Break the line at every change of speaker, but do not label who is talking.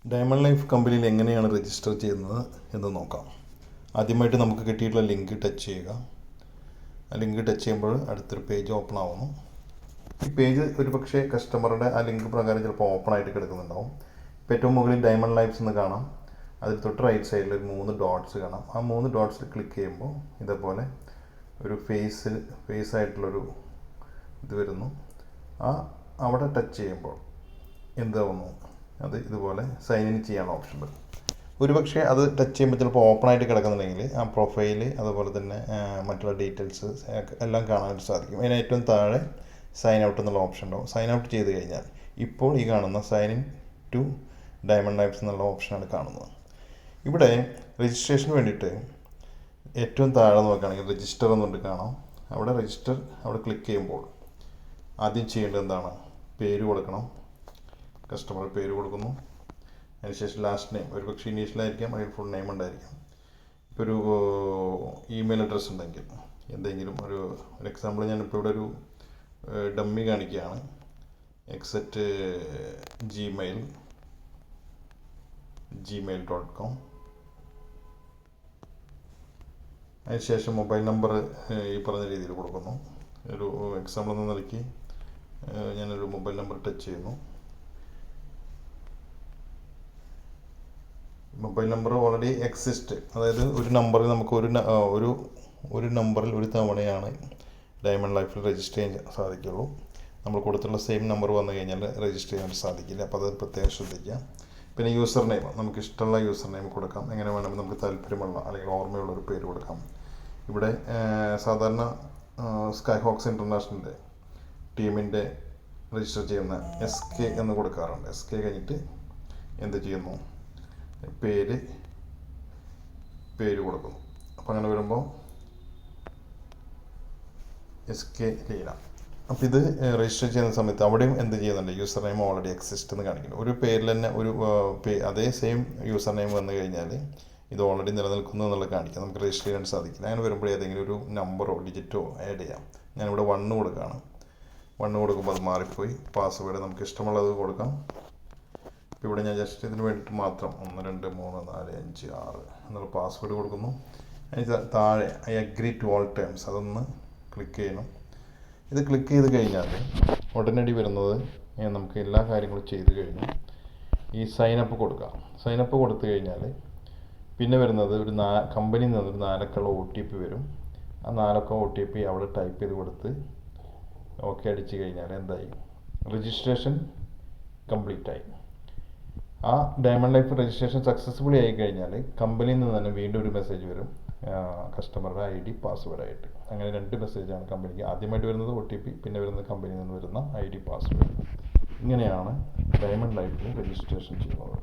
Diamond life കമ്പനിയിൽ എങ്ങനെയാണ് register ചെയ്യുന്നത് എന്ന് നോക്കാം. ആദ്യമായിട്ട് നമുക്ക് കിട്ടിയിട്ടുള്ള ലിങ്ക് ടച്ച് ചെയ്യുക. ആ ലിങ്ക് ടച്ച് ചെയ്യുമ്പോൾ അടുത്തൊരു പേജ് ഓപ്പൺ ആവുന്നു. ഈ പേജ് ഒരു പക്ഷേ കസ്റ്റമറുടെ ആ ലിങ്ക് പ്രകാരം ചിലപ്പോൾ ഓപ്പൺ ആയിട്ട് കിടക്കുന്നുണ്ടാവും. ഇപ്പോൾ ഏറ്റവും മുകളിൽ ഡയമണ്ട് ലൈഫ്സ് എന്ന് കാണാം. അതിൽ തൊട്ട് റൈറ്റ് സൈഡിൽ ഒരു 3 ഡോട്ട്സ് കാണാം. ആ 3 ഡോട്ട്സിൽ ക്ലിക്ക് ചെയ്യുമ്പോൾ ഇതേപോലെ ഒരു ഫേസ് ആയിട്ടുള്ളൊരു ഇത് വരുന്നു. അവിടെ ടച്ച് ചെയ്യുമ്പോൾ എന്താവുന്നു, അത് ഇതുപോലെ സൈൻ ഇൻ ചെയ്യാനുള്ള ഓപ്ഷൻ വരും. ഒരുപക്ഷെ അത് ടച്ച് ചെയ്യുമ്പോൾ ചിലപ്പോൾ ഓപ്പൺ ആയിട്ട് കിടക്കുന്നുണ്ടെങ്കിൽ ആ പ്രൊഫൈല് അതുപോലെ തന്നെ മറ്റുള്ള ഡീറ്റെയിൽസ് എല്ലാം കാണാനായിട്ട് സാധിക്കും. അതിന് ഏറ്റവും താഴെ സൈൻ ഔട്ട് എന്നുള്ള ഓപ്ഷൻ ഉണ്ടാവും. സൈൻ ഔട്ട് ചെയ്ത് കഴിഞ്ഞാൽ ഇപ്പോൾ ഈ കാണുന്ന sign in to Diamond Lifes എന്നുള്ള ഓപ്ഷനാണ് കാണുന്നത്. ഇവിടെ രജിസ്ട്രേഷന് വേണ്ടിയിട്ട് ഏറ്റവും താഴെ നോക്കുകയാണെങ്കിൽ രജിസ്റ്റർ എന്നുകൊണ്ട് കാണാം. അവിടെ രജിസ്റ്റർ അവിടെ ക്ലിക്ക് ചെയ്യുമ്പോൾ ആദ്യം ചെയ്യേണ്ടത് എന്താണ്, പേര് കൊടുക്കണം. കസ്റ്റമർ പേര് കൊടുക്കുന്നു. അതിനുശേഷം ലാസ്റ്റ് നെയിം, ഒരു പക്ഷേ ഇനീഷ്യലായിരിക്കാം, അല്ലെങ്കിൽ ഫുൾ നെയിം ഉണ്ടായിരിക്കാം. ഇപ്പോൾ ഒരു ഇമെയിൽ അഡ്രസ്സ് ഉണ്ടെങ്കിൽ എന്തെങ്കിലും ഒരു എക്സാമ്പിൾ ഞാനിപ്പോൾ ഇവിടെ ഒരു ഡമ്മി കാണിക്കുകയാണ്. gmail.com. അതിനുശേഷം മൊബൈൽ നമ്പർ ഈ പറഞ്ഞ രീതിയിൽ കൊടുക്കുന്നു. ഒരു എക്സാമ്പിൾ എന്ന നിലയ്ക്ക് ഞാനൊരു മൊബൈൽ നമ്പർ ടച്ച് ചെയ്യുന്നു. മൊബൈൽ നമ്പർ ഓൾറെഡി എക്സിസ്റ്റ്, അതായത് ഒരു നമ്പറിൽ നമുക്ക് ഒരു നമ്പറിൽ ഒരു തവണയാണ് ഡയമണ്ട് ലൈഫിൽ രജിസ്റ്റർ ചെയ്യാൻ സാധിക്കുള്ളൂ. നമ്മൾ കൊടുത്തുള്ള സെയിം നമ്പർ വന്നു കഴിഞ്ഞാൽ രജിസ്റ്റർ ചെയ്യാൻ സാധിക്കില്ല. അപ്പോൾ അത് പ്രത്യേകം ശ്രദ്ധിക്കാം. പിന്നെ യൂസർ നെയിം, നമുക്ക് ഇഷ്ടമുള്ള യൂസർ നെയിം കൊടുക്കാം. എങ്ങനെ വേണമെങ്കിൽ നമുക്ക് താല്പര്യമുള്ള അല്ലെങ്കിൽ ഓർമ്മയുള്ള ഒരു പേര് കൊടുക്കാം. ഇവിടെ സാധാരണ സ്കൈ ഹോക്സ് ഇൻ്റർനാഷണലിൻ്റെ ടീമിൻ്റെ രജിസ്റ്റർ ചെയ്യുന്ന SK എന്ന് കൊടുക്കാറുണ്ട്. SK കഴിഞ്ഞിട്ട് എന്ത് ചെയ്യുന്നു, പേര് കൊടുക്കുന്നു. അപ്പോൾ അങ്ങനെ വരുമ്പോൾ SK ലീന. അപ്പോൾ ഇത് രജിസ്റ്റർ ചെയ്യുന്ന സമയത്ത് അവിടെയും എന്ത് ചെയ്യുന്നുണ്ട്, യൂസർ നെയിം ഓൾറെഡി എക്സിസ്റ്റ് എന്ന് കാണിക്കുന്നു. ഒരു പേരിൽ തന്നെ ഒരു അതേ സെയിം യൂസർ നെയിം വന്നു കഴിഞ്ഞാൽ ഇത് ഓൾറെഡി നിലനിൽക്കുന്നു എന്നുള്ളത് കാണിക്കാം. നമുക്ക് രജിസ്റ്റർ ചെയ്യാൻ സാധിക്കില്ല. അങ്ങനെ വരുമ്പോൾ ഏതെങ്കിലും ഒരു നമ്പറോ ഡിജിറ്റോ ആഡ് ചെയ്യാം. ഞാനിവിടെ 1 കൊടുക്കുകയാണ്. 1 കൊടുക്കുമ്പോൾ അത് മാറിപ്പോയി. പാസ്വേഡ് നമുക്ക് ഇഷ്ടമുള്ളത് കൊടുക്കാം. ഇപ്പോൾ ഇവിടെ ഞാൻ ജസ്റ്റ് ഇതിന് വേണ്ടിയിട്ട് മാത്രം 1 2 3 4 5 6 എന്നുള്ള പാസ്വേഡ് കൊടുക്കുന്നു. അതിന് താഴെ I agree to all terms അതൊന്ന് ക്ലിക്ക് ചെയ്യണം. ഇത് ക്ലിക്ക് ചെയ്ത് കഴിഞ്ഞാൽ ഉടനടി വരുന്നത് നമുക്ക് എല്ലാ കാര്യങ്ങളും ചെയ്ത് കഴിഞ്ഞു. ഈ സൈനപ്പ് കൊടുക്കാം. സൈനപ്പ് കൊടുത്തു കഴിഞ്ഞാൽ പിന്നെ വരുന്നത് ഒരു കമ്പനിയിൽ നിന്നൊരു 4 അക്കമുള്ള OTP വരും. ആ 4 അക്കം OTP അവിടെ ടൈപ്പ് ചെയ്ത് കൊടുത്ത് ഓക്കെ അടിച്ച് കഴിഞ്ഞാൽ എന്തായി, രജിസ്ട്രേഷൻ കംപ്ലീറ്റ് ആയി. ആ ഡയമണ്ട് ലൈഫ് രജിസ്ട്രേഷൻ സക്സസ്ഫുള്ളി ആയി കഴിഞ്ഞാൽ കമ്പനിയിൽ നിന്ന് തന്നെ വീണ്ടും ഒരു മെസ്സേജ് വരും, കസ്റ്റമറുടെ ID പാസ്വേഡായിട്ട്. അങ്ങനെ 2 മെസ്സേജാണ് കമ്പനിക്ക്. ആദ്യമായിട്ട് വരുന്നത് OTP, പിന്നെ വരുന്നത് കമ്പനിയിൽ നിന്ന് വരുന്ന ID പാസ്വേഡ്. ഇങ്ങനെയാണ് ഡയമണ്ട് ലൈഫിൽ രജിസ്ട്രേഷൻ ചെയ്യുന്നത്.